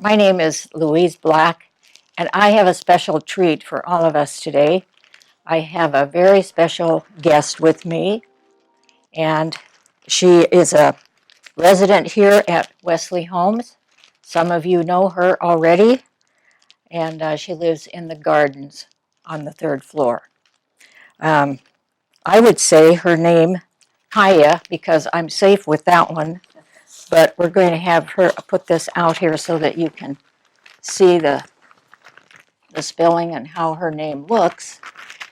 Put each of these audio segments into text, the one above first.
My name is Louise Black, and I have a special treat for all of us today. I have a very special guest with me, and she is a resident here at Wesley Homes. Some of you know her already, and she lives in the gardens on the third floor. Um, I would say her name, Kaija, because I'm safe with that one, but we're going to have her put this out here so that you can see the spelling and how her name looks.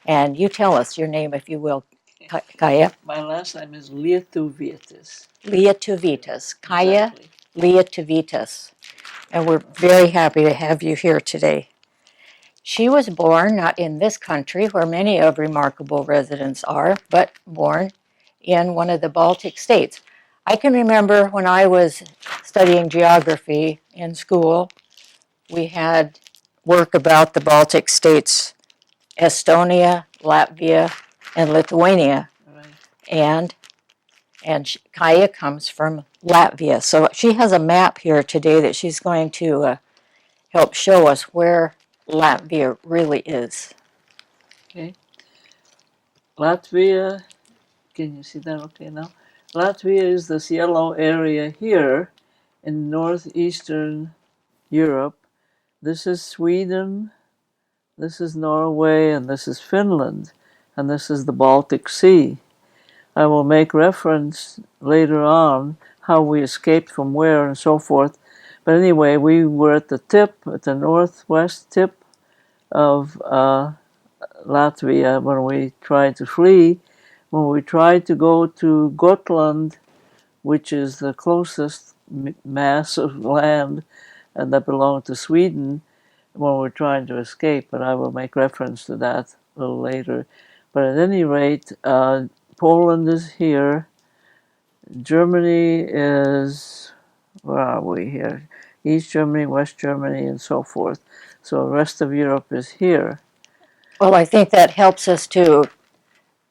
And you tell us your name, if you will, Kaija. My last name is Lietuvietis. Lietuvietis. Kaija Exactly. Lietuvietis. And we're very happy to have you here today. She was born not in this country, where many of remarkable residents are, but born in one of the Baltic states. I can remember when I was studying geography in school, we had work about the Baltic states, Estonia, Latvia, and Lithuania. Right. And Kaija comes from Latvia. So she has a map here today that she's going to help show us where Latvia really is. Okay. Latvia, can you see that okay now? Latvia is this yellow area here in northeastern Europe. This is Sweden, this is Norway, and this is Finland, and this is the Baltic Sea. I will make reference later on how we escaped from where and so forth. But anyway, we were at the northwest tip of Latvia when we tried to flee. When we tried to go to Gotland, which is the closest mass of land and that belonged to Sweden, when we're trying to escape, but I will make reference to that a little later. But at any rate, Poland is here. Germany is, where are we here? East Germany, West Germany, and so forth. So the rest of Europe is here. Well, I think that helps us to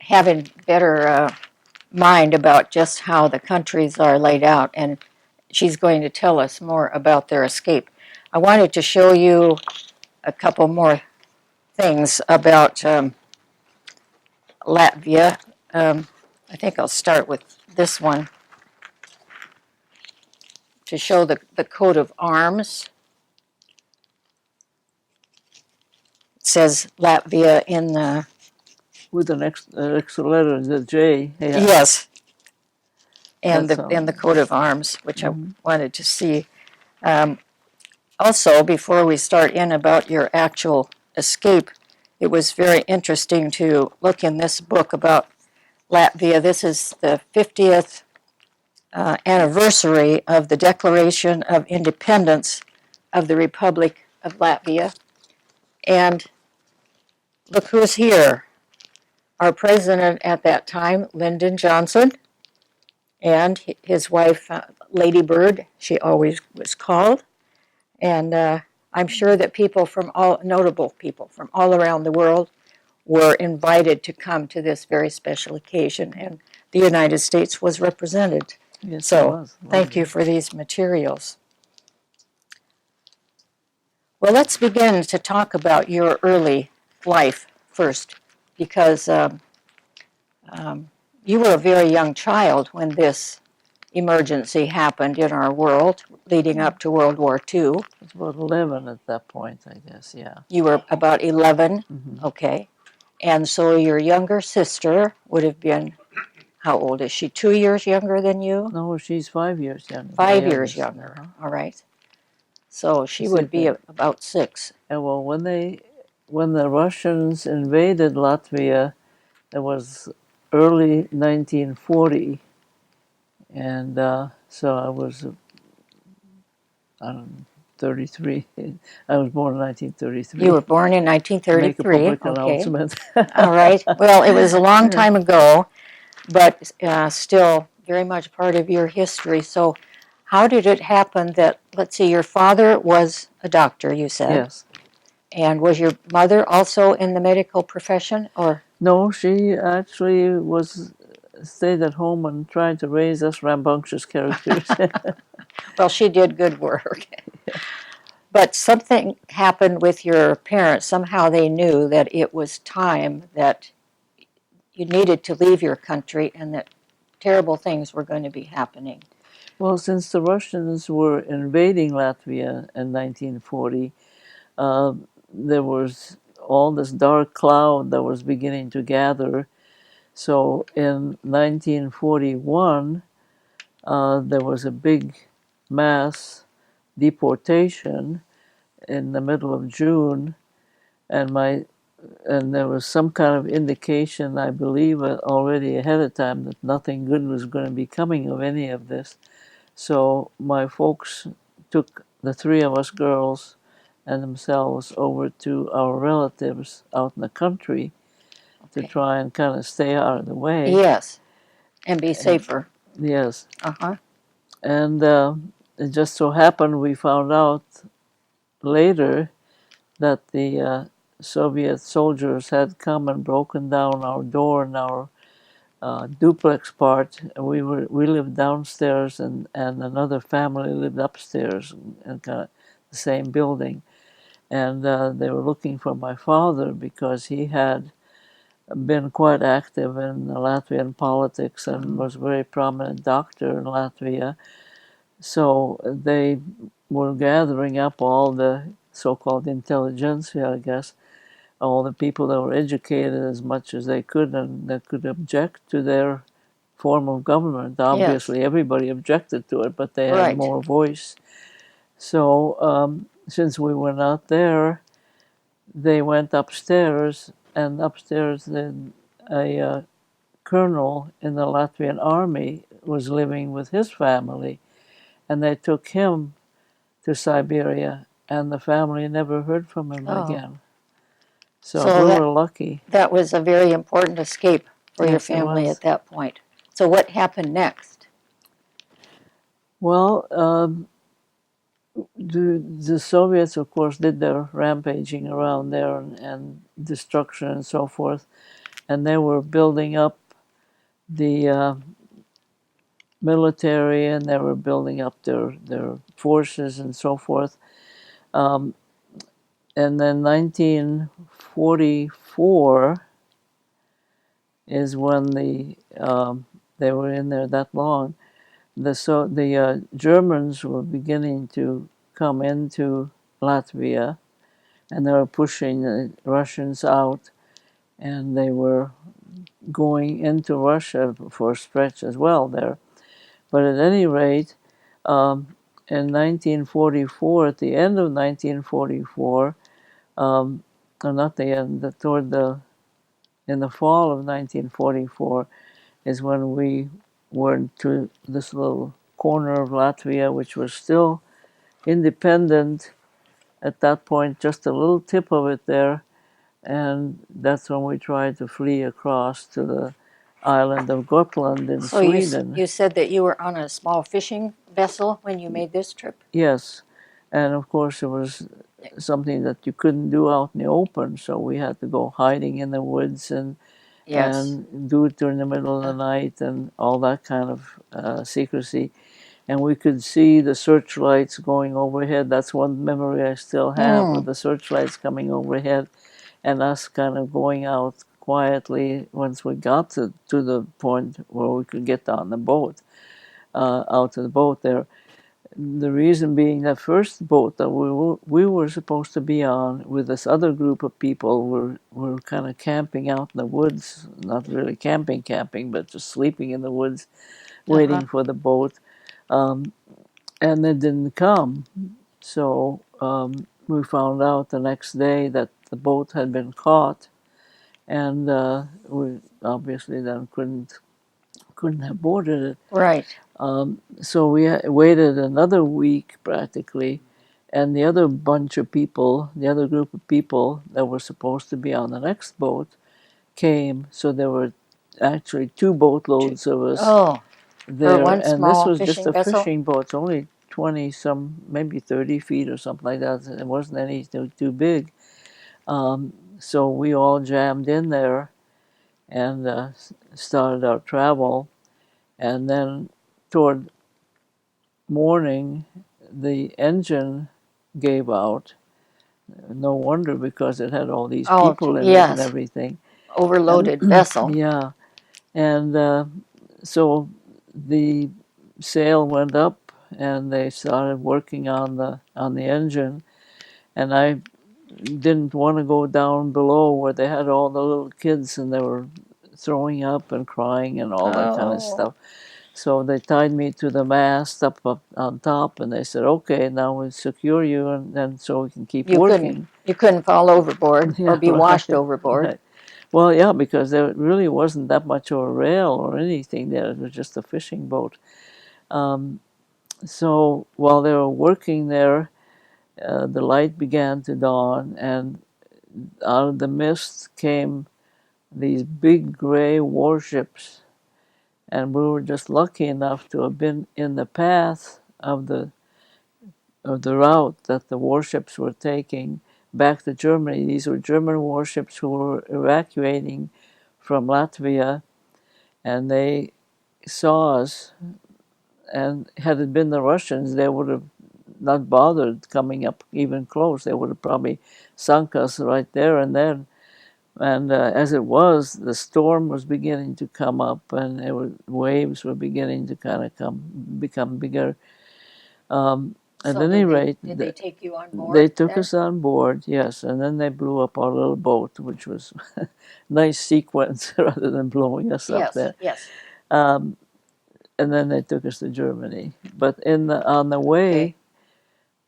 have a better mind about just how the countries are laid out, and she's going to tell us more about their escape. I wanted to show you a couple more things about Latvia. I think I'll start with this one to show the coat of arms. It says Latvia in the... With an extra letter, the J. Yeah. Yes, and That's the coat of arms, which I wanted to see. Also, before we start in about your actual escape, it was very interesting to look in this book about Latvia. This is the 50th anniversary of the Declaration of Independence of the Republic of Latvia. And look who's here. Our president at that time, Lyndon Johnson, and his wife, Lady Bird, she always was called. And I'm sure that notable people from all around the world were invited to come to this very special occasion, and the United States was represented. Yes, so it was. thank you for these materials. Well, let's begin to talk about your early life first, because you were a very young child when this emergency happened in our world, leading up to World War II. I was about 11 at that point, I guess, yeah. You were about 11? Okay. And so your younger sister would have been, how old is she? 2 years younger than you? No, she's 5 years younger. 5 years younger. All right. So she would be about 6. And well, when the Russians invaded Latvia, it was early 1940, and so I was, I don't know, 33. I was born in 1933. You were born in 1933. Make a public okay. announcement. All right. Well, it was a long time ago, but still very much part of your history. So how did it happen that, let's see, your father was a doctor, you said? Yes. And was your mother also in the medical profession, or? No, she actually stayed at home and tried to raise us rambunctious characters. Well, she did good work. But something happened with your parents. Somehow they knew that it was time that you needed to leave your country and that terrible things were going to be happening. Well, since the Russians were invading Latvia in 1940, there was all this dark cloud that was beginning to gather. So in 1941, there was a big mass deportation in the middle of June, and there was some kind of indication, I believe, already ahead of time that nothing good was going to be coming of any of this. So my folks took the three of us girls and themselves over to our relatives out in the country to Okay. try and kind of stay out of the way. Yes, and be And, safer. yes. Uh-huh. And it just so happened we found out later that the Soviet soldiers had come and broken down our door in our duplex part. We lived downstairs, and another family lived upstairs in kind of the same building. And they were looking for my father because he had been quite active in Latvian politics and was a very prominent doctor in Latvia. So they were gathering up all the so-called intelligentsia, I guess, all the people that were educated as much as they could and that could object to their form of government. Obviously, everybody objected to it, but they had Right. more voice. So since we were not there, they went upstairs, and upstairs then a colonel in the Latvian army was living with his family, and they took him to Siberia, and the family never heard from him again. So we were lucky. That was a very important escape for your Yes, it family was. at that point. So what happened next? Well, the Soviets, of course, did their rampaging around there and destruction and so forth, and they were building up the military, and they were building up their forces and so forth. Um, and then 1944 is when they were in there that long. The Germans were beginning to come into Latvia, and they were pushing the Russians out, and they were going into Russia for a stretch as well there. But at any rate, in 1944, at the end of 1944, or not the end, in the fall of 1944, is when we were to this little corner of Latvia, which was still independent at that point, just a little tip of it there. And that's when we tried to flee across to the island of Gotland in So Sweden. you said that you were on a small fishing vessel when you made this trip? Yes. And of course, it was something that you couldn't do out in the open, so we had to go hiding in the woods and do it during the middle of the night and all that kind of secrecy. And we could see the searchlights going overhead. That's one memory I still have of the searchlights coming overhead and us kind of going out quietly once we got to the point where we could get on the boat, out to the boat there. The reason being that first boat that we were supposed to be on with this other group of people were kind of camping out in the woods, not really camping, but just sleeping in the woods, waiting for the boat. And they didn't come. So we found out the next day that the boat had been caught, and we obviously then couldn't have boarded it. Right. So we waited another week practically, and the other bunch of people, the other group of people that were supposed to be on the next boat came. So there were actually two boatloads of us there, one and this small was just fishing a vessel? fishing boat, only 20 some, maybe 30 feet or something like that. It wasn't any too big. So we all jammed in there and started our travel. And then toward morning, the engine gave out. No wonder, because it had all these Oh, people in it and yes. everything. Overloaded And vessel. yeah, and so the sail went up, and they started working on the engine, and I didn't want to go down below where they had all the little kids, and they were throwing up and crying and all that kind of Oh, stuff. So they tied me to the mast up on top, and they said, "Okay, now we'll secure you, and then so we can keep working." you couldn't fall overboard or Yeah, be washed right, overboard. right. Well, yeah, because there really wasn't that much of a rail or anything there. It was just a fishing boat. So while they were working there, the light began to dawn, and out of the mist came these big gray warships. And we were just lucky enough to have been in the path of the route that the warships were taking back to Germany. These were German warships who were evacuating from Latvia, and they saw us. And had it been the Russians, they would have not bothered coming up even close. They would have probably sunk us right there and then. And as it was, the storm was beginning to come up, and waves were beginning to kind of become bigger. At So any rate, did they take you on they board took then? us on board, yes, and then they blew up our little boat, which was a nice sequence rather than blowing us up Yes, there. yes. And then they took us to Germany. But on the Okay. way,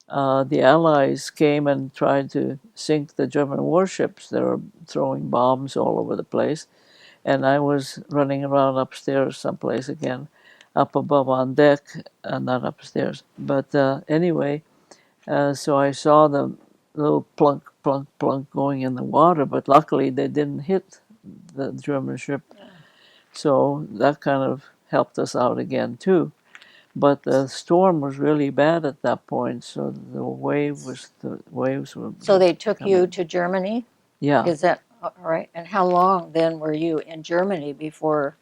the Allies came and tried to sink the German warships. They were throwing bombs all over the place, and I was running around upstairs someplace again, up above on deck, not upstairs. But anyway, so I saw the little plunk, plunk, plunk going in the water, but luckily they didn't hit the German ship. So that kind of helped us out again too. But the storm was really bad at that point, so the waves were So they just took you coming. to Germany? Yeah. Is that all right? And how long then were you in Germany before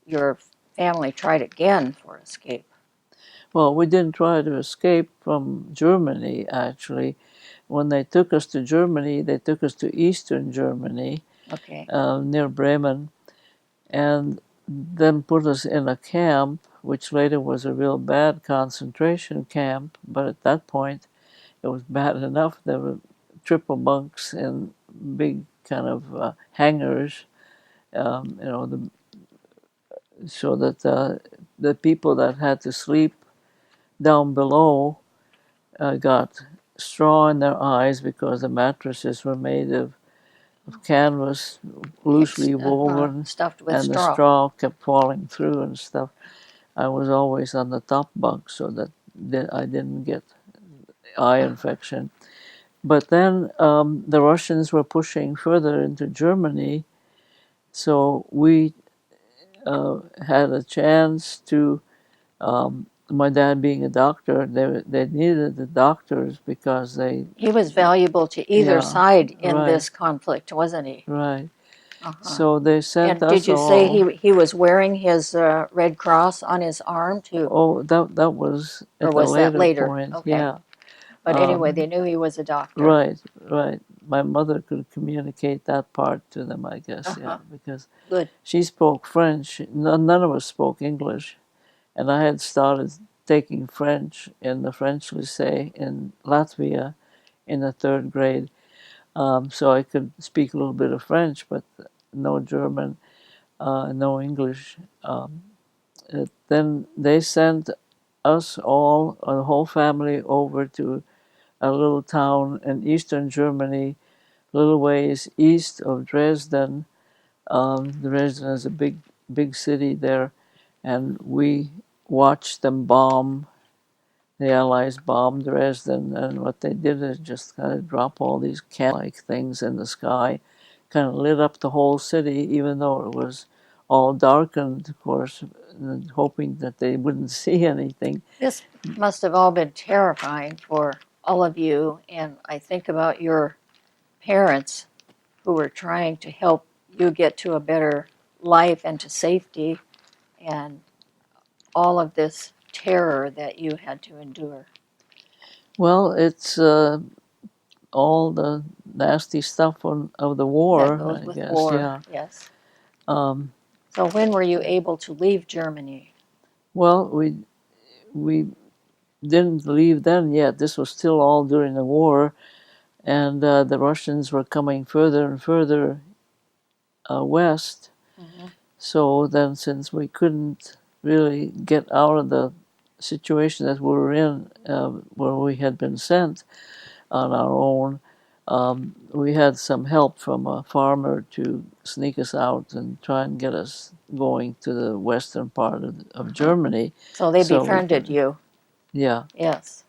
your family tried again for escape? Well, we didn't try to escape from Germany, actually. When they took us to Germany, they took us to eastern Germany, Okay. near Bremen, and then put us in a camp, which later was a real bad concentration camp. But at that point, it was bad enough. There were triple bunks in big kind of hangars, so that the people that had to sleep down below got straw in their eyes because the mattresses were made of canvas, loosely woven, Stuffed with and the straw. straw kept falling through and stuff. I was always on the top bunk so that I didn't get eye infection. But then the Russians were pushing further into Germany, so we had a chance to. My dad being a doctor, they needed the doctors because He was valuable to either yeah, side in right, this conflict, wasn't he? right. Uh-huh. So they sent And did us you say all. he was wearing his Red Cross on his arm too, Oh, that was or at a was that later later? point, Okay. yeah. But anyway, they knew he was a doctor. Right, right. My mother could communicate that part to them, I guess, yeah, Uh-huh. because Good. she spoke French. None of us spoke English. And I had started taking French in the French lycée in Latvia in the third grade. So I could speak a little bit of French, but no German, no English. Then they sent us all, the whole family, over to a little town in eastern Germany, little ways east of Dresden. Dresden is a big city there, and we watched them bomb. The Allies bombed Dresden, and what they did is just kind of drop all these can-like things in the sky, kind of lit up the whole city, even though it was all darkened, of course, hoping that they wouldn't see anything. This must have all been terrifying for all of you. And I think about your parents who were trying to help you get to a better life and to safety, and all of this terror that you had to endure. Well, it's all the nasty stuff of the war, that goes I with guess. war. Yeah. Yes. Um, So when were you able to leave Germany? well, we didn't leave then yet. This was still all during the war, and the Russians were coming further and further west. Mm-hmm. So then, since we couldn't really get out of the situation that we were in, where we had been sent on our own, we had some help from a farmer to sneak us out and try and get us going to the western part of Germany. So they So we befriended could, you. yeah. Yes.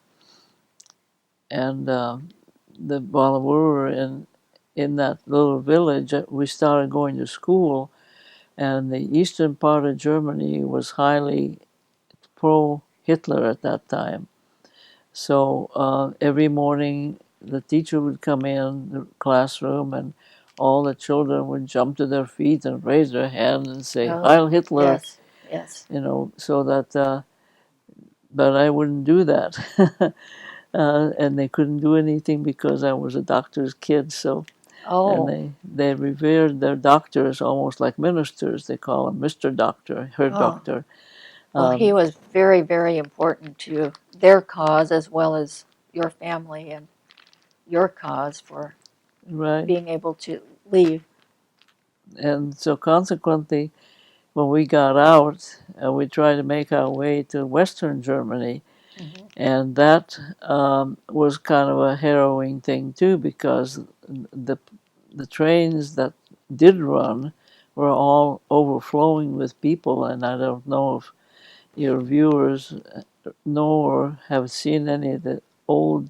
And while we were in that little village, we started going to school, and the eastern part of Germany was highly pro-Hitler at that time. So every morning the teacher would come in the classroom, and all the children would jump to their feet and raise their hand and say Oh, "Heil Hitler," yes. Yes. so that. But I wouldn't do that, and they couldn't do anything because I was a doctor's kid. So, and Oh. they revered their doctors almost like ministers. They call him Mister Doctor, her Oh. doctor. Well, he Um, was very, very important to their cause as well as your family and your cause for right. being able to leave. And so consequently, when we got out, we tried to make our way to Western Germany, Mm-hmm. and that was kind of a harrowing thing too, because the the trains that did run were all overflowing with people, and I don't know if your viewers know or have seen any of the old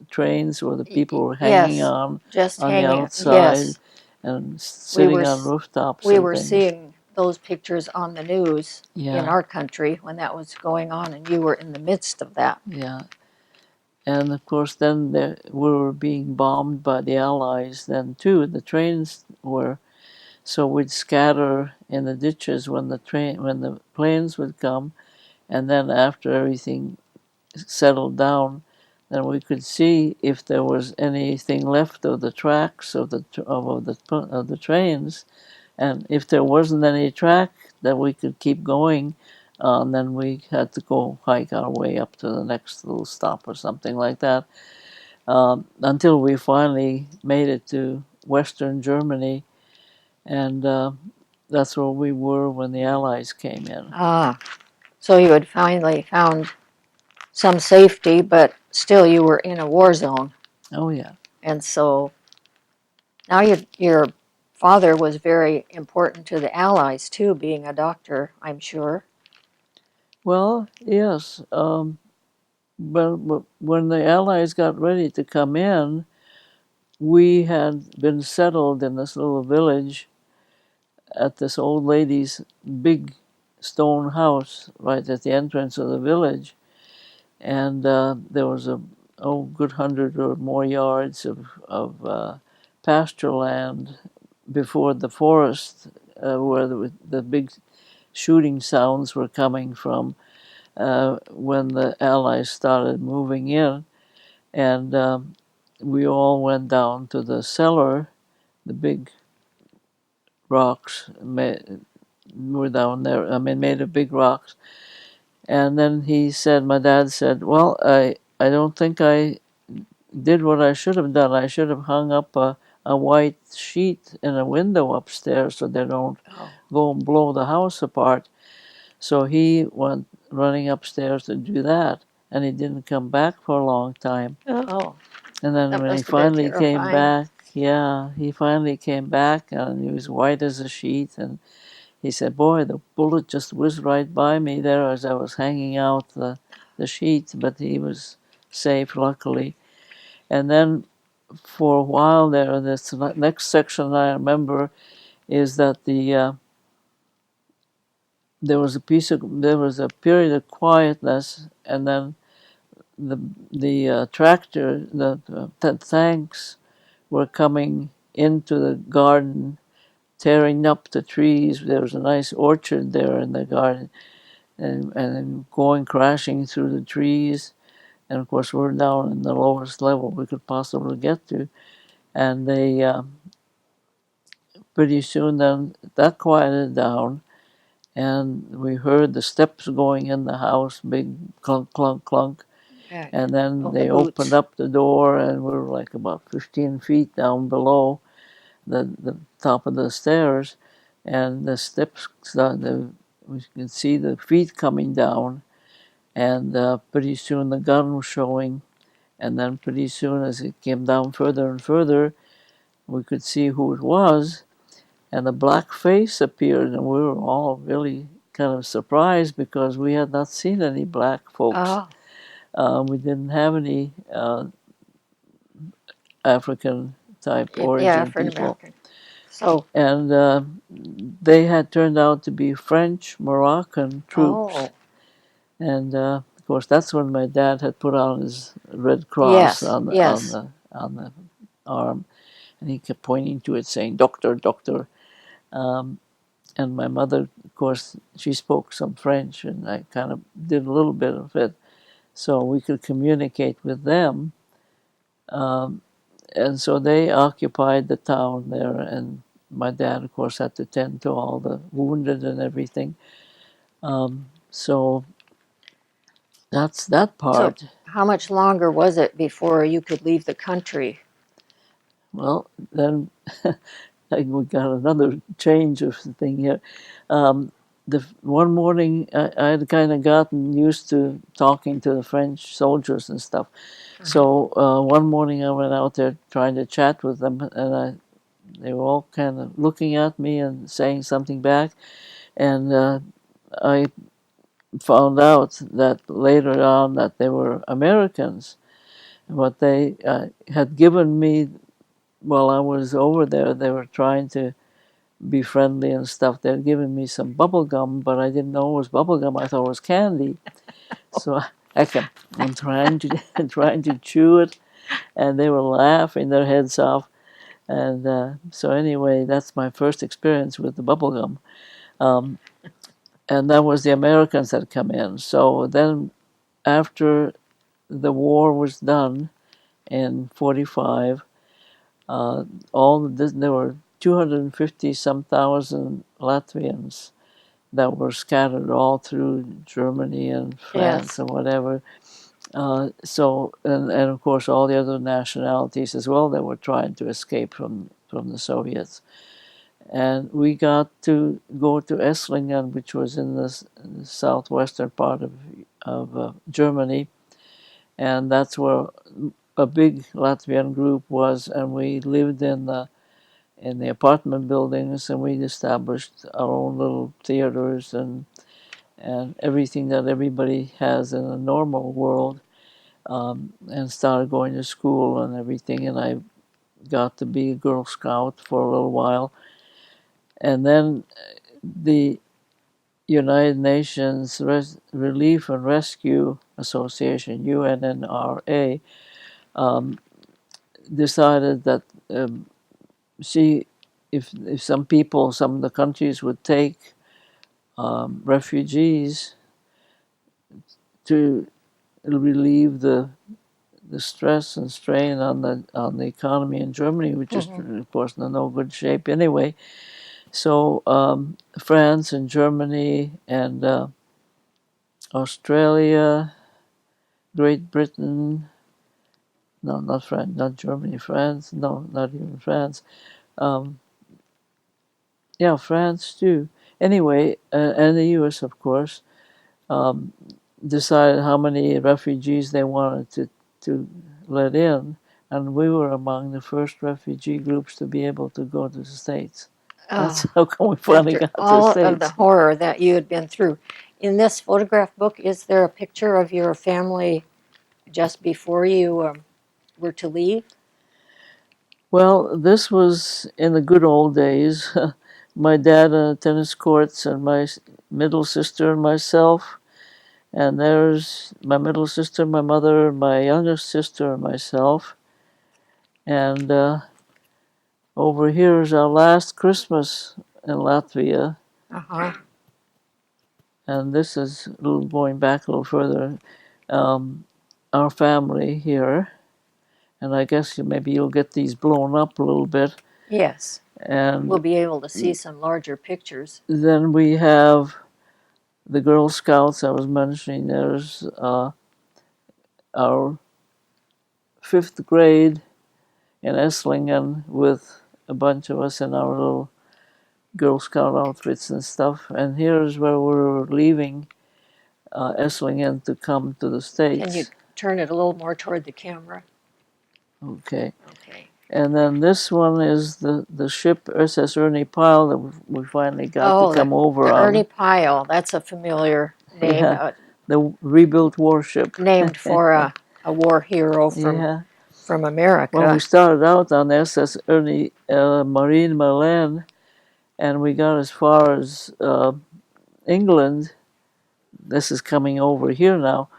trains where the people were hanging Yes, just on the hanging. outside Yes, and we sitting were on rooftops we and were things. seeing those pictures on the news in Yeah, our country when that was going on, and you were in the midst of that. yeah. And of course, then we were being bombed by the Allies then too. The trains were, so we'd scatter in the ditches when the planes would come, and then after everything settled down, then we could see if there was anything left of the tracks of the trains, and if there wasn't any track that we could keep going, then we had to go hike our way up to the next little stop or something like that, until we finally made it to Western Germany, and that's where we were when the Allies came in. Ah, so you had finally found some safety, but still you were in a war zone. Oh yeah. And so now your father was very important to the Allies too, being a doctor, I'm sure. Well, yes. But when the Allies got ready to come in, we had been settled in this little village at this old lady's big stone house right at the entrance of the village, and there was a good 100 or more yards of pasture land before the forest, where the big shooting sounds were coming from when the Allies started moving in, and we all went down to the cellar, the big rocks were down there. I mean, made of big rocks. And then my dad said, "Well, I don't think I did what I should have done. I should have hung up a white sheet in a window upstairs so they don't Oh. go and blow the house apart." So he went running upstairs to do that, and he didn't come back for a long time. Oh, And then that when he must have been finally came terrifying. back, yeah, he finally came back, and he was white as a sheet. And he said, "Boy, the bullet just whizzed right by me there as I was hanging out the sheet," but he was safe, luckily. And then for a while there, this next section I remember is that there was a period of quietness, and then the tractor, the tanks were coming into the garden, tearing up the trees. There was a nice orchard there in the garden, and going crashing through the trees. and of course we're down in the lowest level we could possibly get to, and they pretty soon then that quieted down, and we heard the steps going in the house, big clunk, clunk, clunk, and then they opened up the door, and we were like about 15 feet down below the top of the stairs, and the steps started, we could see the feet coming down, and pretty soon the gun was showing, and then pretty soon as it came down further and further, we could see who it was, and a black face appeared, and we were all really kind of surprised because we had not seen any black folks. We didn't have any African type origin people. So, and they had turned out to be French Moroccan troops. And of course, that's when my dad had put on his red cross on the arm, and he kept pointing to it, saying "Doctor, Doctor." And my mother, of course, she spoke some French, and I kind of did a little bit of it, so we could communicate with them. And so they occupied the town there, and my dad, of course, had to tend to all the wounded and everything. So that's that part. So how much longer was it before you could leave the country? Well, then we got another change of the thing here. The one morning, I had kind of gotten used to talking to the French soldiers and stuff. So one morning I went out there trying to chat with them, and they were all kind of looking at me and saying something back. And I found out that later on that they were Americans. What they had given me while I was over there, they were trying to be friendly and stuff. They had given me some bubble gum, but I didn't know it was bubble gum. I thought it was candy. So I kept on trying to chew it, and they were laughing their heads off. And so anyway, that's my first experience with the bubble gum. And that was the Americans that come in. So then after the war was done in 45, there were 250 some thousand Latvians that were scattered all through Germany and France and whatever. And of course all the other nationalities as well that were trying to escape from the Soviets. And we got to go to Esslingen, which was in the southwestern part of Germany, and that's where a big Latvian group was, and we lived in the apartment buildings, and we established our own little theaters and everything that everybody has in a normal world, and started going to school and everything, and I got to be a Girl Scout for a little while. And then the United Nations Relief and Rescue Association, UNNRA, decided that see if some of the countries would take refugees to relieve the stress and strain on the economy in Germany, which is of course in no good shape anyway. So France and Germany and Australia, Great Britain, no, not France, not Germany, France, no, not even France. Yeah, France too. Anyway, and the U.S. of course, decided how many refugees they wanted to let in, and we were among the first refugee groups to be able to go to the States. That's how come we finally got to the all States. of the horror that you had been through. In this photograph book, is there a picture of your family just before you were to leave? Well, this was in the good old days. My dad on the tennis courts, and my middle sister and myself. And there's my middle sister, my mother, my youngest sister, and myself. And over here is our last Christmas in Latvia. And this is going back a little further. our family here, and I guess maybe you'll get these blown up a little bit. Yes. And we'll be able to see some larger pictures. Then we have the Girl Scouts I was mentioning. There's our fifth grade in Esslingen with a bunch of us in our little Girl Scout outfits and stuff. And here's where we're leaving Esslingen to come to the States. Can you turn it a little more toward the camera? Okay. Okay. And then this one is the ship SS Ernie Pyle that we finally got to come over the on. Ernie Pyle. That's a familiar name. Yeah, the rebuilt warship. Named for a war hero from America. Well, we started out on SS Ernie Marine Milan, and we got as far as England. This is coming over here now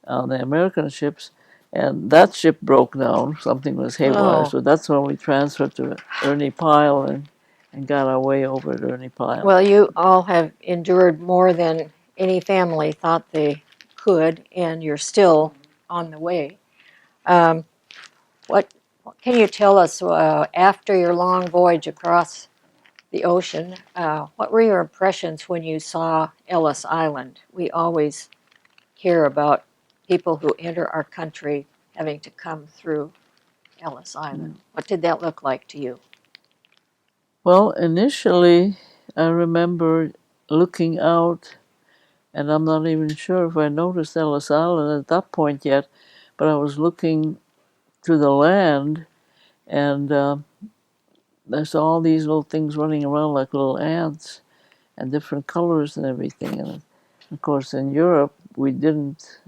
on the American ships, and that ship broke down. Something was haywire, so that's when we transferred to Ernie Pyle and got our way over at Ernie Pyle. Well, you all have endured more than any family thought they could, and you're still on the way. What can you tell us after your long voyage across the ocean? What were your impressions when you saw Ellis Island? We always hear about people who enter our country having to come through Ellis Island. What did that look like to you? Well, initially, I remember looking out, and I'm not even sure if I noticed Ellis Island at that point yet, but I was looking to the land, and I saw all these little things running around like little ants, and different colors and everything. And of course, in Europe, we didn't,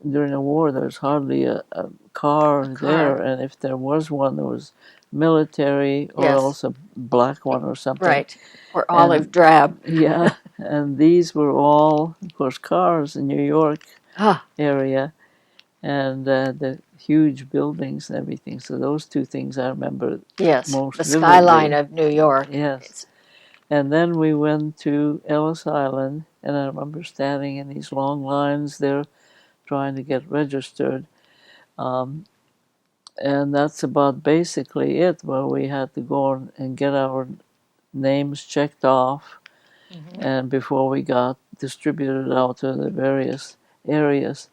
during the war, there was hardly a car there, and if there was one, there was military or else a black one or something. Right, or olive drab. Yeah, and these were all, of course, cars in New York area, and the huge buildings and everything. So those two things I remember most the vividly. skyline of New York. Yes. And then we went to Ellis Island, and I remember standing in these long lines there trying to get registered. And that's about basically it, where we had to go and get our names checked off, and before we got distributed out to the various areas.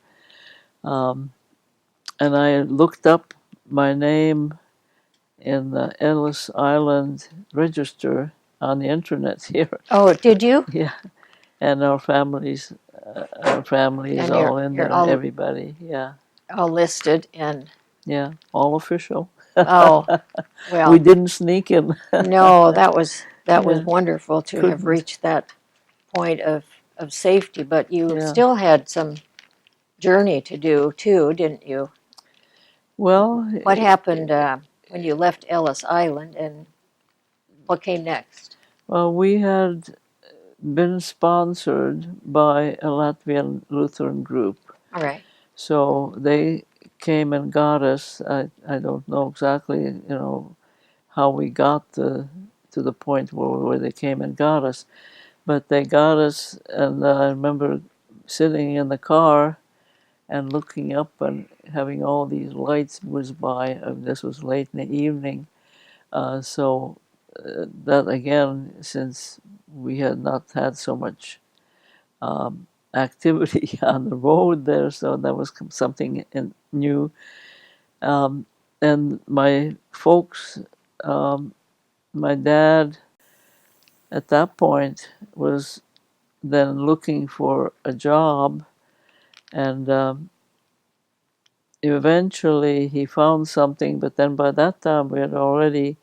And I looked up my name in the Ellis Island register on the internet here. Oh, did you? Yeah, and our family is all in there. Everybody, yeah, all listed and yeah, all official. Oh, well, we didn't sneak in. No, that was wonderful to have reached that point of safety. But you still had some journey to do too, didn't you? Well, what happened when you left Ellis Island, and what came next? Well, we had been sponsored by a Latvian Lutheran group. All right. So they came and got us. I don't know exactly, how we got to the point where they came and got us, but they got us, and I remember sitting in the car and looking up and having all these lights whiz by. This was late in the evening, so that again, since we had not had so much activity on the road there, so that was something new. And my folks, my dad at that point was then looking for a job, and eventually he found something, but then by that time we had already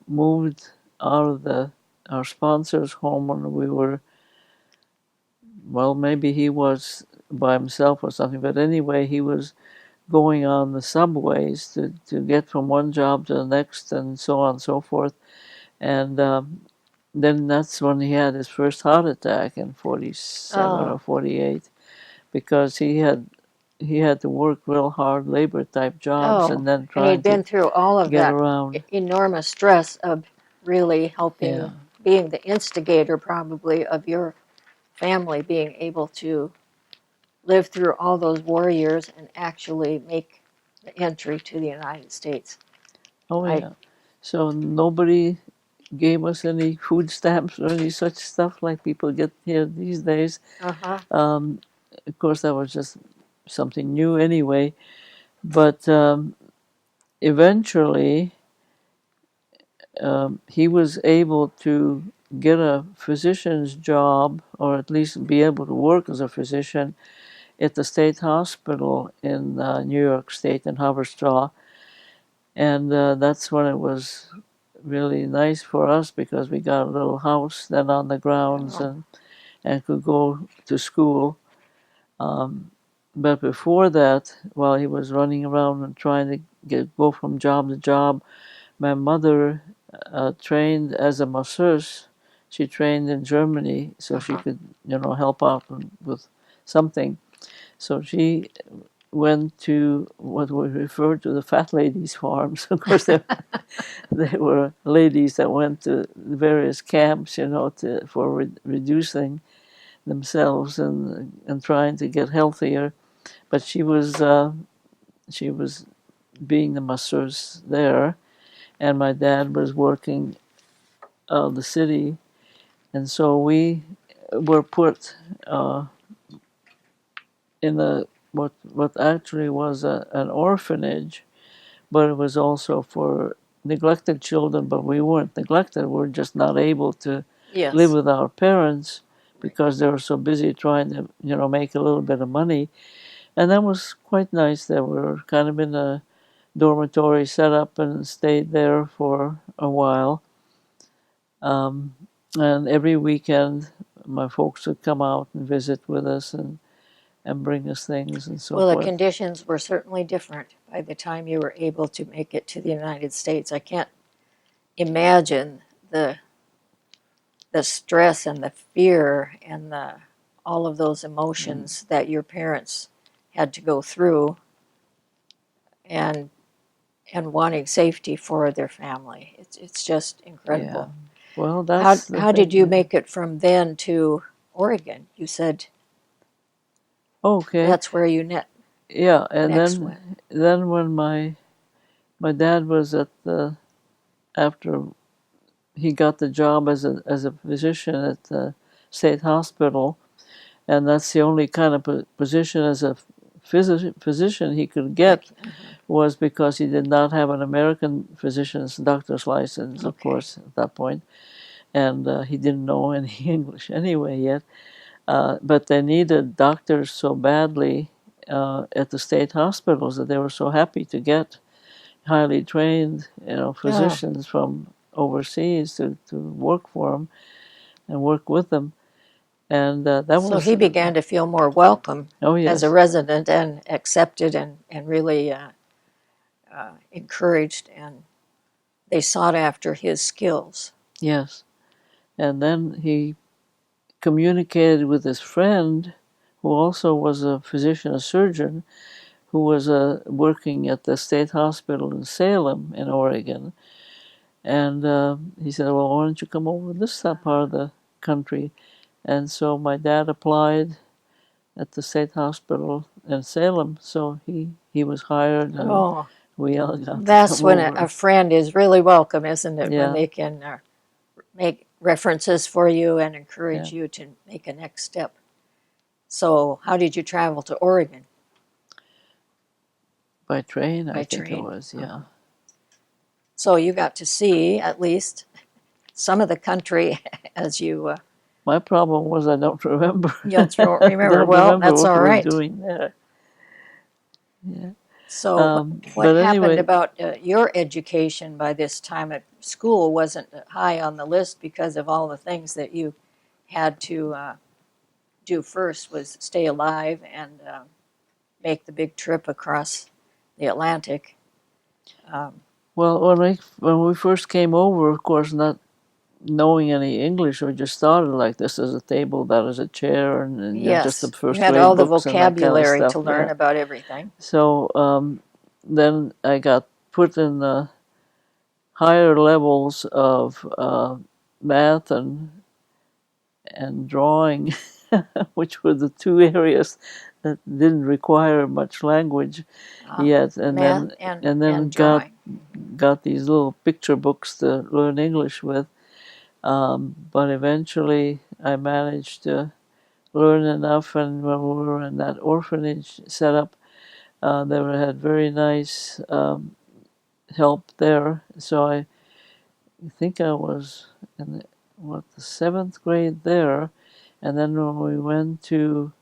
moved out of our sponsor's home, and we were, well, maybe he was by himself or something, but anyway, he was going on the subways to get from one job to the next and so on and so forth. And then that's when he had his first heart attack in 47 or 48, because he had to work real hard labor type jobs and then and he'd been through all of get that around. Enormous stress of really helping, being the instigator probably of your family being able to live through all those war years and actually make the entry to the United States. Oh I- yeah. So nobody gave us any food stamps or any such stuff like people get here these days. Uh-huh. Of course, that was just something new anyway. But eventually, he was able to get a physician's job, or at least be able to work as a physician at the state hospital in New York State in Haverstraw. And that's when it was really nice for us because we got a little house then on the grounds and could go to school. But before that, while he was running around and trying to go from job to job, my mother trained as a masseuse. She trained in Germany so she could, help out with something. So she went to what we refer to the fat ladies' farms. Of course, they were ladies that went to various camps, for reducing themselves and trying to get healthier. But she was being the masseuse there, and my dad was working out of the city, and so we were put in what actually was an orphanage, but it was also for neglected children. But we weren't neglected; we were just not able to live Yes. with our parents because they were so busy trying to make a little bit of money. And that was quite nice. That we were kind of in a dormitory set up and stayed there for a while. And every weekend, my folks would come out and visit with us and bring us things and so Well, the forth. conditions were certainly different by the time you were able to make it to the United States. I can't imagine the stress and the fear and all of those emotions that your parents had to go through, and wanting safety for their family. It's just Yeah. incredible. Well, that's the How did thing. you make it from then to Oregon? You said Okay. that's where you Yeah, and next went. then when my dad was after he got the job as a physician at the state hospital, and that's the only kind of position as a physician he could get, was because he did not have an American physician's doctor's license, of Okay. course, at that point, and he didn't know any English anyway yet. But they needed doctors so badly at the state hospitals that they were so happy to get highly trained, physicians from overseas to work for them and work with them. And that So was, he began to feel more welcome oh as a yes, resident and accepted and really encouraged, and they sought after his skills. yes. And then he communicated with his friend, who also was a physician, a surgeon, who was working at the state hospital in Salem, in Oregon. And he said, "Well, why don't you come over to this part of the country?" And so my dad applied at the state hospital in Salem. So he was hired, and Oh, we all got to that's come when over. a friend is really welcome, isn't it? When Yeah, they can make references for you and yeah. encourage you to make a next step. So, how did you travel to Oregon? By train, I By think it train. was. Yeah. So, you got to see at least some of the country as you My problem was I don't remember. don't remember. Don't Well, remember that's what all we were right. doing there. Yeah. So, what But happened anyway, about your education by this time at school wasn't high on the list because of all the things that you had to do first was stay alive and make the big trip across the Atlantic. Um, well, when we first came over, of course, not knowing any English, we just started like this as a table, that is a chair, and just the yes, you first had grade all the books and that kind of vocabulary stuff. to learn Yeah. about everything. So then I got put in the higher levels of math and drawing, which were the two areas that didn't require much language yet, and math then and drawing. got these little picture books to learn English with. But eventually, I managed to learn enough, and when we were in that orphanage set up, they had very nice help there. So I think I was in the seventh grade there, and then when we went to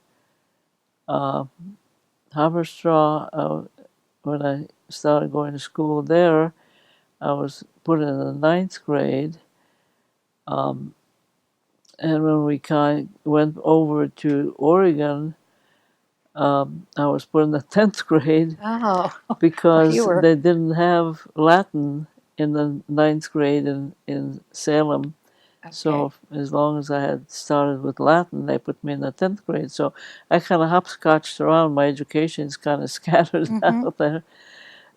Haberstraw, when I started going to school there, I was put in the ninth grade. And when we went over to Oregon, I was put in the 10th grade Oh, because you were they didn't have Latin in the ninth grade in Salem. okay. So as long as I had started with Latin, they put me in the 10th grade. So I kind of hopscotched around. My education is kind of scattered out there.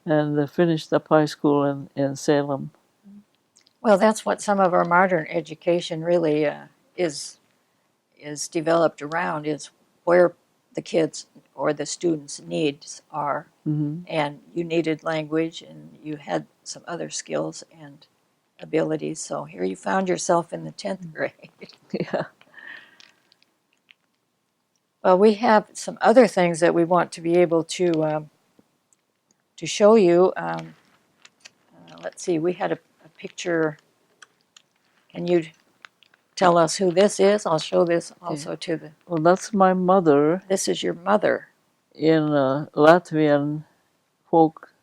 And finished up high school in Salem. Well, that's what some of our modern education really is developed around, is where the kids or the students' needs are. And you needed language, and you had some other skills and abilities. So here you found yourself in the 10th grade. Yeah. Well, we have some other things that we want to be able to show you. Let's see, we had a picture. Can you tell us who this is? I'll show this also to the. Well, that's my mother This is your mother. in a Latvian folk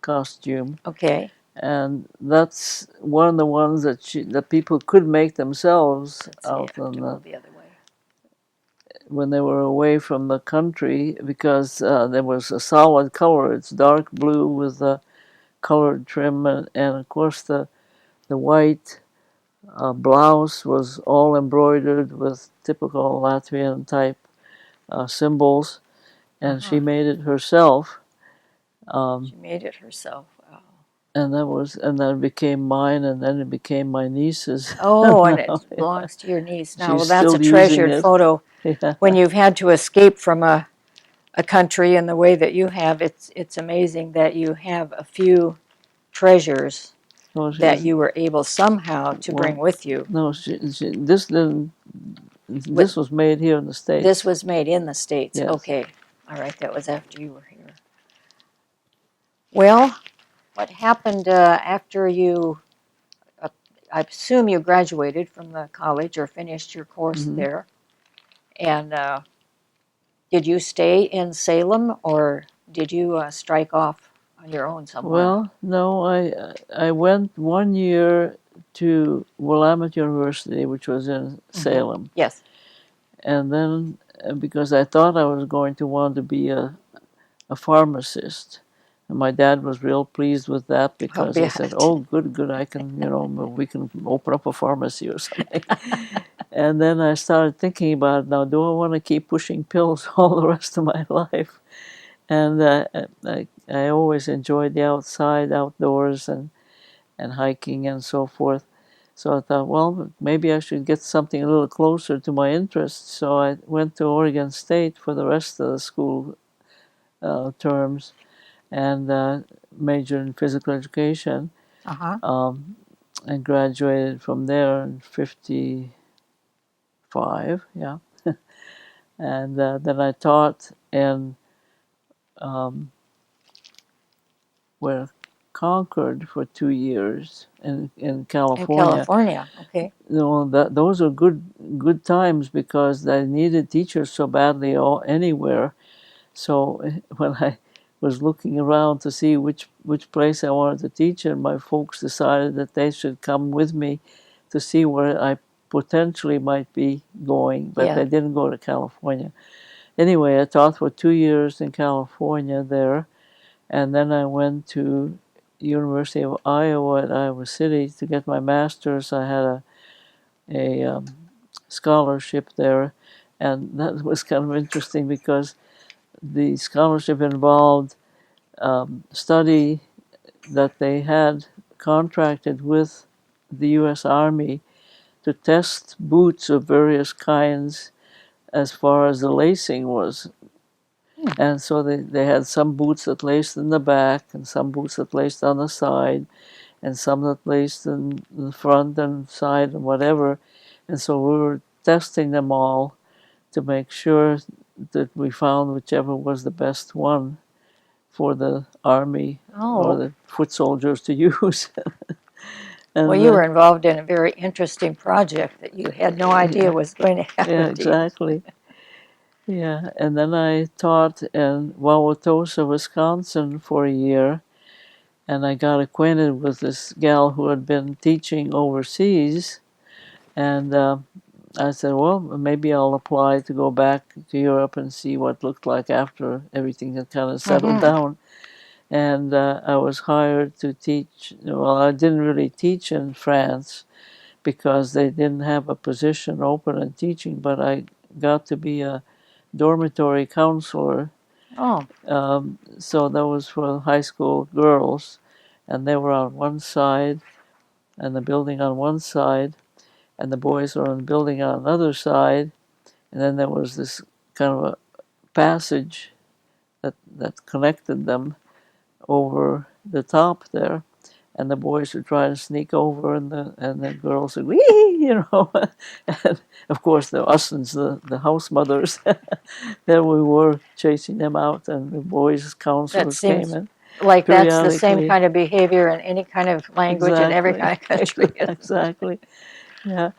costume. Okay. And that's one of the ones that people could make themselves out on the other way. when they were away from the country, because there was a solid color. It's dark blue with a colored trim, and of course the white blouse was all embroidered with typical Latvian type symbols, and she made it herself. She made it herself. Wow. And that became mine, and then it became my niece's. Oh, and it belongs to your niece now. Well, She's that's a still using treasured it. photo. Yeah. When you've had to escape from a country in the way that you have, it's amazing that you have a few treasures that you were able somehow to bring with you. No, this didn't. This was made here in the States. This was made in the States. Yes. Okay. All right. That was after you were here. Well, what happened after you? I assume you graduated from the college or finished your course there. And did you stay in Salem, or did you strike off on your own somewhere? Well, no, I went 1 year to Willamette University, which was in Salem. Yes. And then because I thought I was going to want to be a pharmacist. And my dad was real pleased with that, because I said, "Oh, good, I can, we can open up a pharmacy or something." And then I started thinking about, now, do I want to keep pushing pills all the rest of my life? And I always enjoyed the outdoors, and hiking and so forth. So I thought, well, maybe I should get something a little closer to my interests. So I went to Oregon State for the rest of the school terms, and majored in physical education, and graduated from there in 55, yeah. And then I taught in Concord for 2 years in California. In California, okay. Those are good times, because they needed teachers so badly anywhere. So when I was looking around to see which place I wanted to teach in, my folks decided that they should come with me to see where I potentially might be going, but they didn't go to California. Anyway, I taught for 2 years in California there, and then I went to University of Iowa at Iowa City to get my master's. I had a scholarship there, and that was kind of interesting, because the scholarship involved study that they had contracted with the U.S. Army to test boots of various kinds as far as the lacing was And so they had some boots that laced in the back, and some boots that laced on the side, and some that laced in the front and side and whatever. And so we were testing them all to make sure that we found whichever was the best one for the army or Oh, the foot soldiers to use. well, And you were involved in a very interesting project that you had no idea yeah, was going to yeah, happen to you. exactly. Yeah, and then I taught in Wauwatosa, Wisconsin for a year, and I got acquainted with this gal who had been teaching overseas, and I said, well, maybe I'll apply to go back to Europe and see what it looked like after everything had kind of settled down. And I was hired to teach. Well, I didn't really teach in France because they didn't have a position open in teaching, but I got to be a dormitory counselor. Oh, So that was for high school girls, and they were on one side, and the building on one side, and the boys were on the building on another side, and then there was this kind of a passage that connected them over the top there, and the boys would try to sneak over, and the girls would wee, and of course the us and the house mothers, there we were chasing them out, and the boys that counselors came seems in like that's the same periodically. kind of behavior in any kind of language in every Exactly, kind of country. exactly, yeah.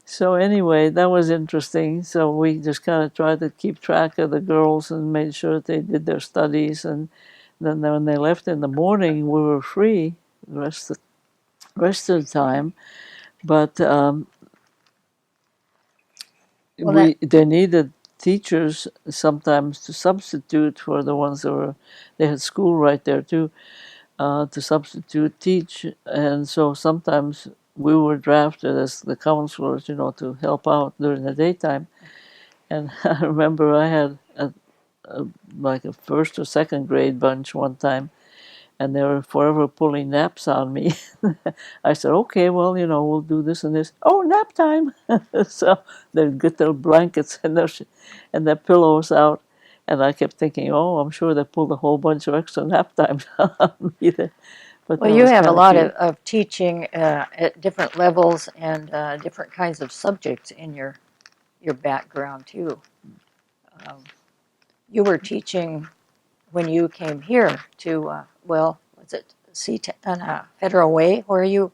So anyway, that was interesting. So we just kind of tried to keep track of the girls and made sure that they did their studies. And then when they left in the morning, we were free the rest of the time. But Well, that they needed teachers sometimes to substitute for the ones that were. They had school right there too, to substitute teach, and so sometimes we were drafted as the counselors, to help out during the daytime. And I remember I had like a first or second grade bunch one time, and they were forever pulling naps on me. I said, okay, well, we'll do this and this. Oh, nap time! So they'd get their blankets and their pillows out, and I kept thinking, oh, I'm sure they pulled a whole bunch of extra nap times on me there. But well, that you was have a kind of lot cute. of teaching at different levels and different kinds of subjects in your background too. Um, you were teaching when you came here to well, was it Federal Way where you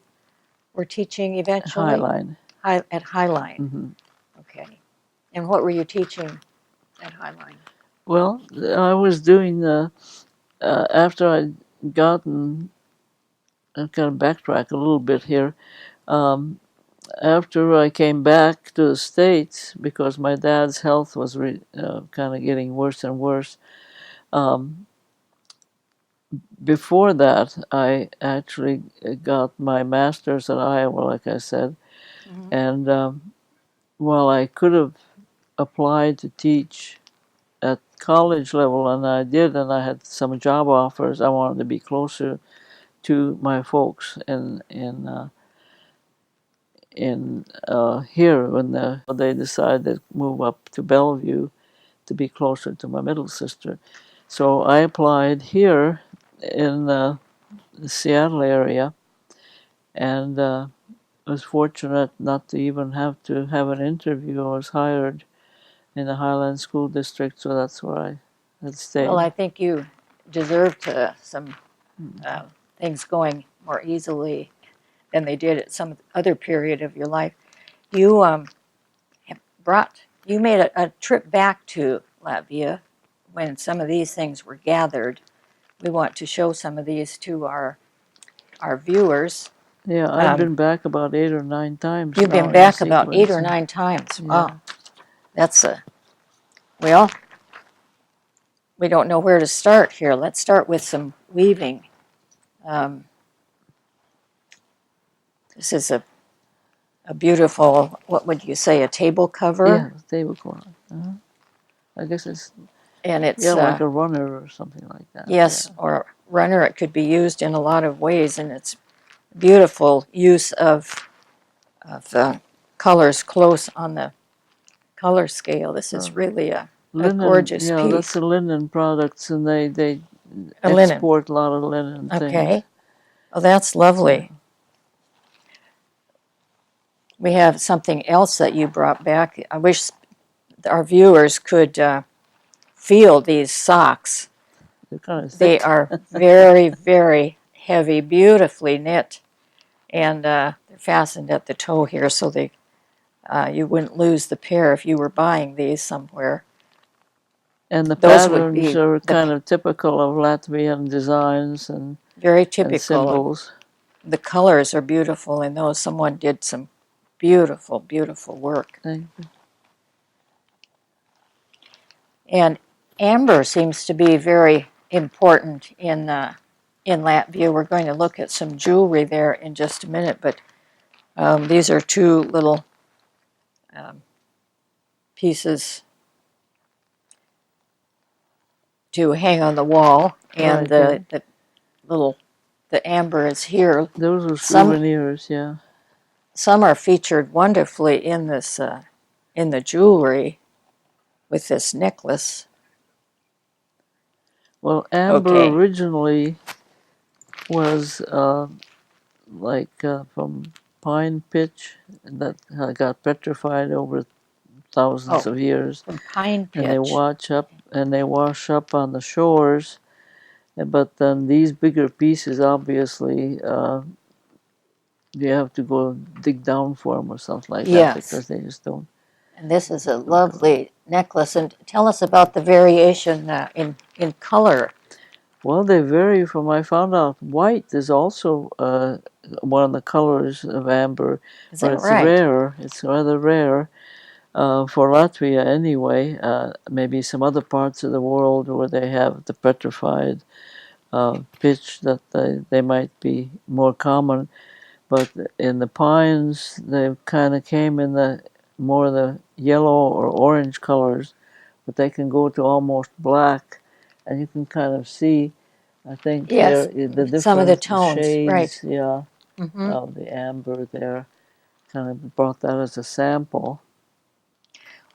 were teaching eventually? Highline. At Highline. Okay. And what were you teaching at Highline? Well, I was doing after I'd gotten. I kind of backtrack a little bit here. Um, After I came back to the States, because my dad's health was kind of getting worse and worse, um, before that, I actually got my master's at Iowa, like I said. Mm-hmm. And while I could have applied to teach at college level, and I did, and I had some job offers, I wanted to be closer to my folks in here when they decided to move up to Bellevue to be closer to my middle sister. So I applied here in the Seattle area, and was fortunate not to even have to have an interview. I was hired in the Highland School District, so that's where I had Well, stayed. I think you deserved some uh, things going more easily than they did at some other period of your life. You you made a trip back to Latvia when some of these things were gathered. We want to show some of these to our viewers. Yeah, I've Um, been back about 8 or 9 times you've now been in the back about 8 or sequence. 9 times. Yeah, Wow, that's a well. We don't know where to start here. Let's start with some weaving. Um, this is a beautiful, what would you say, a table yeah, cover? tablecloth. I guess it's And it's, like a runner or something like that. yes, Yeah. or runner. It could be used in a lot of ways, and it's beautiful use of colors close on the color scale. This is So really a Linen, gorgeous yeah, that's piece. the linen products, and they A linen. export a lot of linen things. Okay. Oh, that's So, lovely. We have something else that you brought back. I wish our viewers could feel these socks. they're kind of They thick. are very, very heavy, beautifully knit, and they're fastened at the toe here, so you wouldn't lose the pair if you were buying these somewhere. And the Those would patterns be are kind of typical of Latvian designs very and typical. symbols. The colors are beautiful in those. Someone did some beautiful, beautiful work. Thank you. And amber seems to be very important in Latvia. We're going to look at some jewelry there in just a minute, but these are two little pieces to hang on the wall, and Right, the amber is here. those are Some souvenirs, yeah. some are featured wonderfully in in the jewelry with this necklace. Well, amber Okay. originally was from pine pitch that got petrified over thousands Oh, of years, from pine and they pitch. wash up on the shores. But then these bigger pieces, obviously, you have to go dig down for them or something like that Yes. because they just And this is a don't come out. lovely necklace. And tell us about the variation in color. Well, they vary from. I found out white is also one of the colors of amber, Is but that it's right? rare. It's rather rare for Latvia anyway. Maybe some other parts of the world where they have the petrified pitch that they might be more common. But in the pines, they kind of came in the yellow or orange colors, but they can go to almost black, and you can kind of see, I think, there Yes, the some of the difference, the tones, right. shades, yeah, Hmm. of the amber there. Kind of brought that as a sample.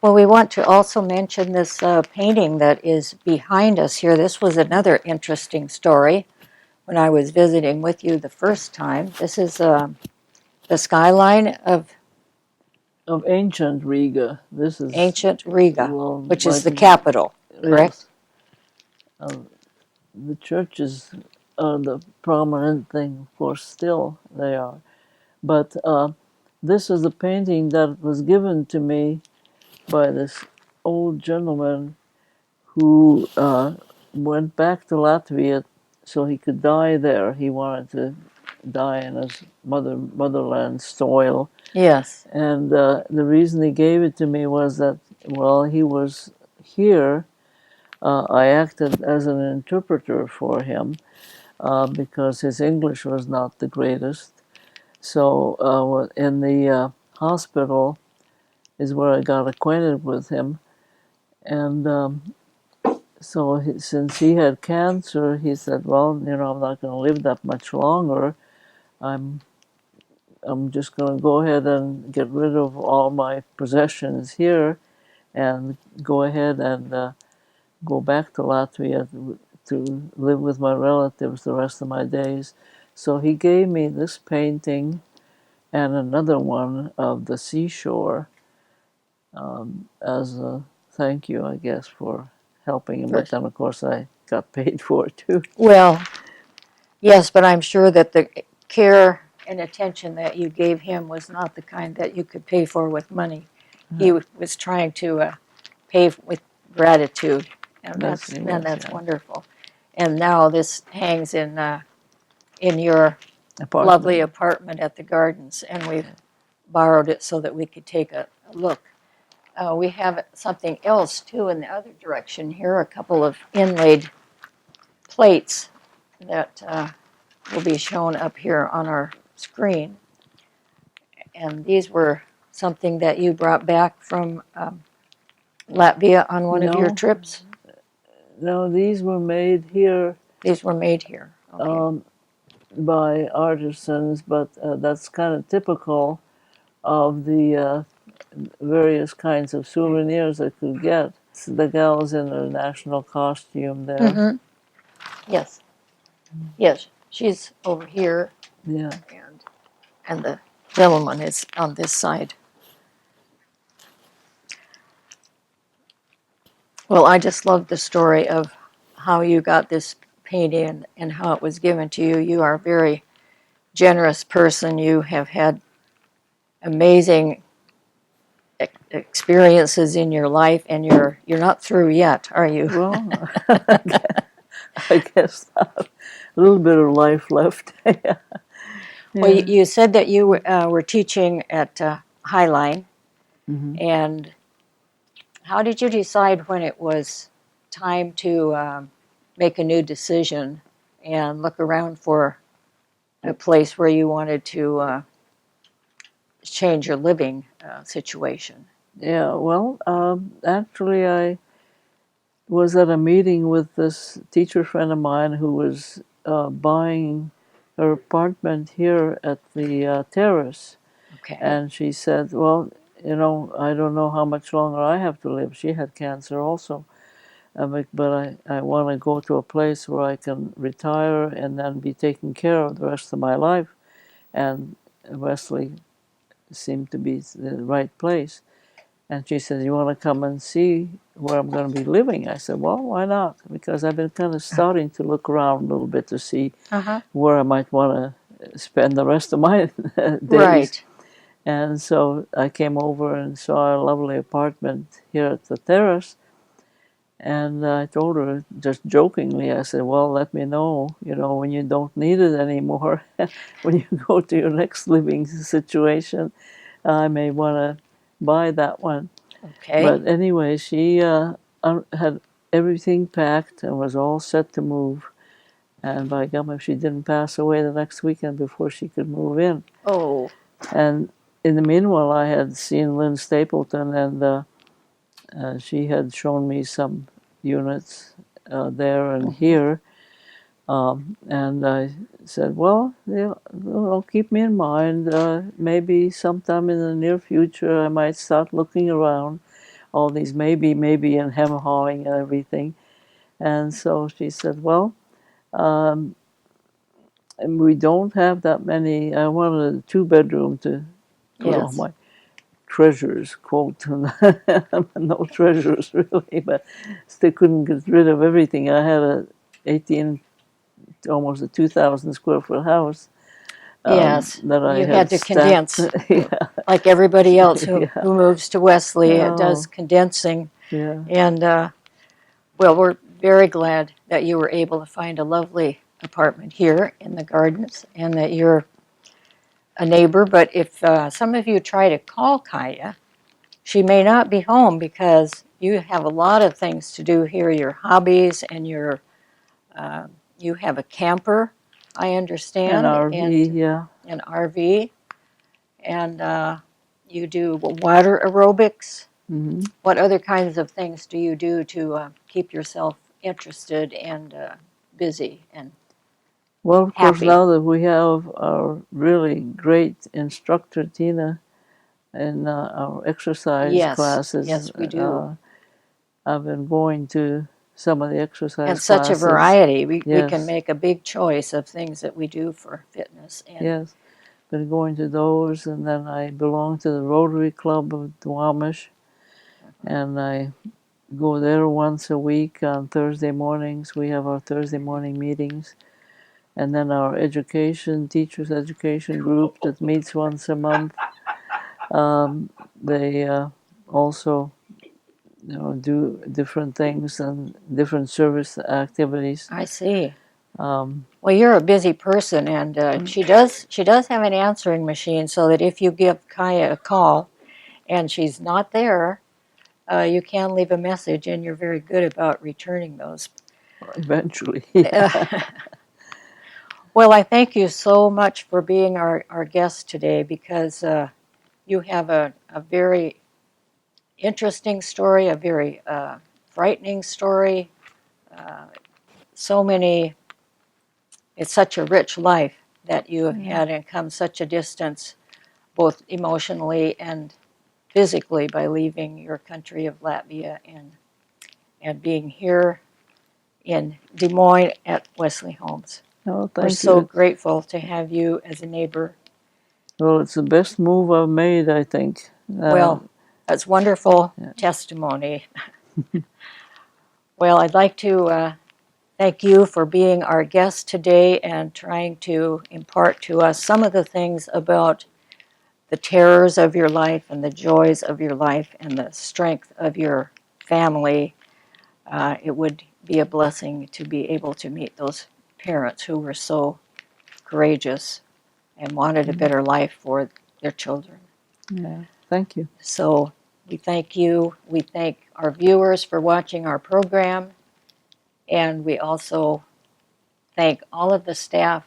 Well, we want to also mention this painting that is behind us here. This was another interesting story when I was visiting with you the first time. This is the skyline Of ancient Riga, this is, ancient Riga, well, which is like, the capital, correct? yes, uh, the churches are the prominent thing, of course, still they are. But this is a painting that was given to me by this old gentleman who went back to Latvia so he could die there. He wanted to die in his motherland soil. Yes. And the reason he gave it to me was that while he was here, I acted as an interpreter for him because his English was not the greatest. So in the hospital is where I got acquainted with him, and since he had cancer, he said, "Well, I'm not going to live that much longer. I'm I'm just going to go ahead and get rid of all my possessions here, and go ahead and go back to Latvia to live with my relatives the rest of my days." So he gave me this painting and another one of the seashore as a thank you, I guess, for helping him. But First. then, of course, I got paid for it too. Well, yes, but I'm sure that the care and attention that you gave him was not the kind that you could pay for with money. He was trying to pay with gratitude, and Yes, he was, that's yeah. wonderful. And now this hangs in your lovely Apartment. apartment at the gardens, and we've borrowed it so that we could take a look. We have something else too in the other direction here, a couple of inlaid plates that will be shown up here on our screen. And these were something that you brought back from Latvia on one of your No, trips? no, these were made here These were made here. Okay. by artisans, but that's kind of typical of the various kinds of souvenirs I could get. the gals in their national costume there. Mm-hmm. Yes. Yes. She's over here, Yeah. and the gentleman is on this side. Well, I just love the story of how you got this painting and how it was given to you. You are a very generous person. You have had amazing experiences in your life, and you're not through yet, are you? Well, I guess not. A little bit of life left. Yeah. Well, you said that you were teaching at Highline, Mm-hmm. and how did you decide when it was time to make a new decision and look around for a place where you wanted to change your living situation? Yeah, well, actually, I was at a meeting with this teacher friend of mine who was buying her apartment here at the terrace. Okay. And she said, well, I don't know how much longer I have to live. She had cancer also. But I want to go to a place where I can retire and then be taken care of the rest of my life. And Wesley seemed to be the right place. And she said, you want to come and see where I'm going to be living? I said, well, why not? Because I've been kind of starting to look around a little bit to see Uh-huh. where I might want to spend the rest of my days. Right. And so I came over and saw a lovely apartment here at the terrace. And I told her, just jokingly, I said, well, let me know, when you don't need it anymore, when you go to your next living situation, I may want to buy that one. Okay. But anyway, she had everything packed and was all set to move. And by gum, if she didn't pass away the next weekend before she could move in. Oh. And in the meanwhile, I had seen Lynn Stapleton, and she had shown me some units there and here. And I said, well, keep me in mind. Maybe sometime in the near future, I might start looking around. All these maybe, and hem-hawing and everything. And so she said, well, and we don't have that many. I wanted a two-bedroom to put all my treasures, quote. No treasures, really, but still couldn't get rid of everything. I had a 18, almost a 2,000 square foot house. Yes. That I You had had to stacked. condense. Yeah. Like everybody else who Yeah. moves to Wesley, it does Oh, condensing. yeah. And well, we're very glad that you were able to find a lovely apartment here in the gardens and that you're a neighbor. But if some of you try to call Kaija, she may not be home because you have a lot of things to do here, your hobbies, and you have a camper, I An understand, RV, and yeah. an RV, and you do water aerobics. Hmm. What other kinds of things do you do to keep yourself interested and busy and Well, of course, happy? now that we have our really great instructor, Tina, in our exercise Yes, classes, yes, we do. I've been going to some of the And exercise such a classes. variety. We can Yes, make a big choice of things that we do for fitness. And yes. Been going to those, and then I belong to the Rotary Club of Duwamish, and I go there once a week on Thursday mornings. We have our Thursday morning meetings. And then our teachers education group that meets once a month. They also do different things and different service activities. I see. Um, Well, you're a busy person, and she does have an answering machine, so that if you give Kaija a call and she's not there, you can leave a message, and you're very good about returning those. Eventually, yeah. Well, I thank you so much for being our guest today because you have a very interesting story, a very frightening story. Uh, so many, it's such a rich life that you have had and come such a distance, both emotionally and physically, by leaving your country of Latvia and and being here in Des Moines at Wesley Homes. Oh, We're thank so you. grateful to have you as a neighbor. Well, it's the best move I've made, I think. Well, that's wonderful Yeah. testimony. Well, I'd like to thank you for being our guest today and trying to impart to us some of the things about the terrors of your life and the joys of your life and the strength of your family. It would be a blessing to be able to meet those parents who were so courageous and wanted a better life for their children. Yeah, thank you. So we thank you. We thank our viewers for watching our program. And we also thank all of the staff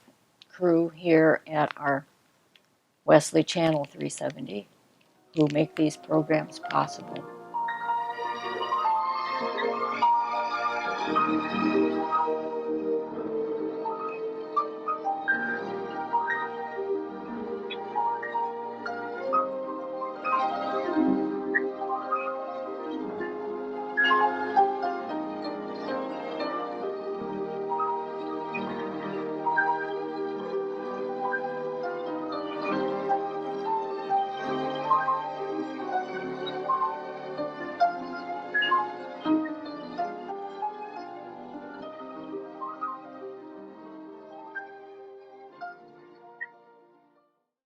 crew here at our Wesley Channel 370 who make these programs possible.